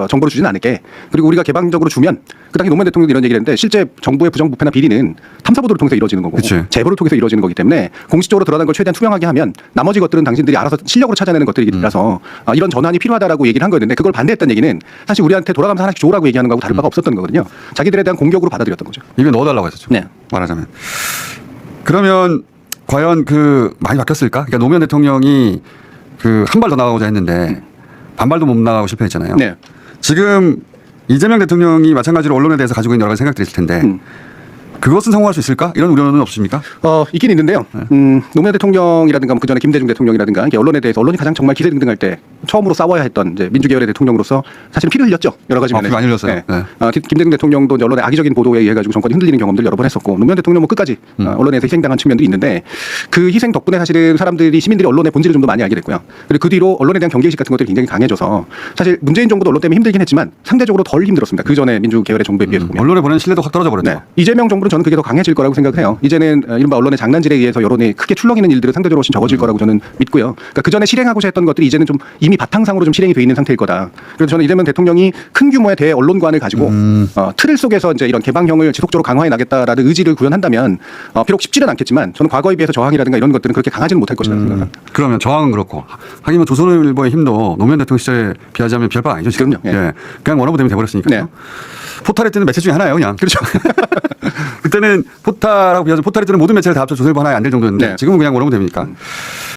정보를 주지는 않을게. 그리고 우리가 개방적으로 주면 그 당시 노무현 대통령도 이런 얘기를 했는데 실제 정부의 부정부패나 비리는 탐사보도를 통해서 이루어지는 거고 그치. 제보를 통해서 이루어지는 거기 때문에 공식적으로 드러난 걸 최대한 투명하게 하면 나머지 것들은 당신들이 알아서 실력으로 찾아내는 것들이라서 이런 전환이 필요하다라고 얘기를 한 거였는데 그걸 반대했다는 얘기는 사실 우리한테 돌아가면서 하나씩 줘라고 얘기하는 거하고 다를 바가 없었던 거거든요. 자기들에 대한 공격으로 받아들였던 거죠. 입에 넣어달라고 했었죠. 네. 말하자면. 그러면 과연 많이 바뀌었을까? 그러니까 노무현 대통령이 한 발 더 나가고자 했는데 반발도 못 나가고 실패했잖아요. 네. 지금 이재명 대통령이 마찬가지로 언론에 대해서 가지고 있는 여러 가지 생각들이 있을 텐데 그것은 성공할 수 있을까? 이런 우려는 없습니까? 있긴 있는데요. 노무현 대통령이라든가 그 전에 김대중 대통령이라든가 이게 언론에 대해서 언론이 가장 정말 기세등등할 때 처음으로 싸워야 했던 이제 민주계열의 대통령으로서 사실은 피를 흘렸죠. 여러 가지 면에서. 피 많이 흘렸어요. 네. 네. 김대중 대통령도 이제 언론의 악의적인 보도에 의해 가지고 정권이 흔들리는 경험들 여러 번 했었고 노무현 대통령은 끝까지 언론에서 희생당한 측면도 있는데 그 희생 덕분에 사실은 시민들이 언론의 본질을 좀 더 많이 알게 됐고요. 그리고 그 뒤로 언론에 대한 경계의식 같은 것들이 굉장히 강해져서 사실 문재인 정부도 언론 때문에 힘들긴 했지만 상대적으로 덜 힘들었습니다. 그 전에 민주계열의 정부에 비해서 보면. 언론에 보내는 신뢰도 확 떨어져 버렸죠. 네. 이재명 정부는 저는 그게 더 강해질 거라고 생각해요. 이제는 이른바 언론의 장난질에 의해서 여론이 크게 출렁이는 일들은 상대적으로 훨씬 적어질 거라고 저는 믿고요. 그러니까 그 전에 실행하고자 했던 것들이 이제는 좀 이미 바탕상으로 좀 실행이 돼 있는 상태일 거다. 그래서 저는 이재명 대통령이 큰 규모의 대언론관을 가지고 틀을 속에서 이제 이런 개방형을 지속적으로 강화해 나겠다라는 의지를 구현한다면 비록 쉽지는 않겠지만 저는 과거에 비해서 저항이라든가 이런 것들은 그렇게 강하지는 못할 것이라고 생각합니다. 그러면 저항은 그렇고 하긴 뭐 조선일보의 힘도 노무현 대통령 시절에 비하자면 별바 아니죠. 지금. 그럼요. 예. 그냥 원어브 때문에 돼버렸으니까요. 네. 포탈의 때는 매체 중에 하나예요, 그냥. 그렇죠. 그때는 포탈하고 비하자면 포탈의 때는 모든 매체를 다 합쳐 조선일보 하나에 안 될 정도였는데 네. 지금은 그냥 원어브 됩니까?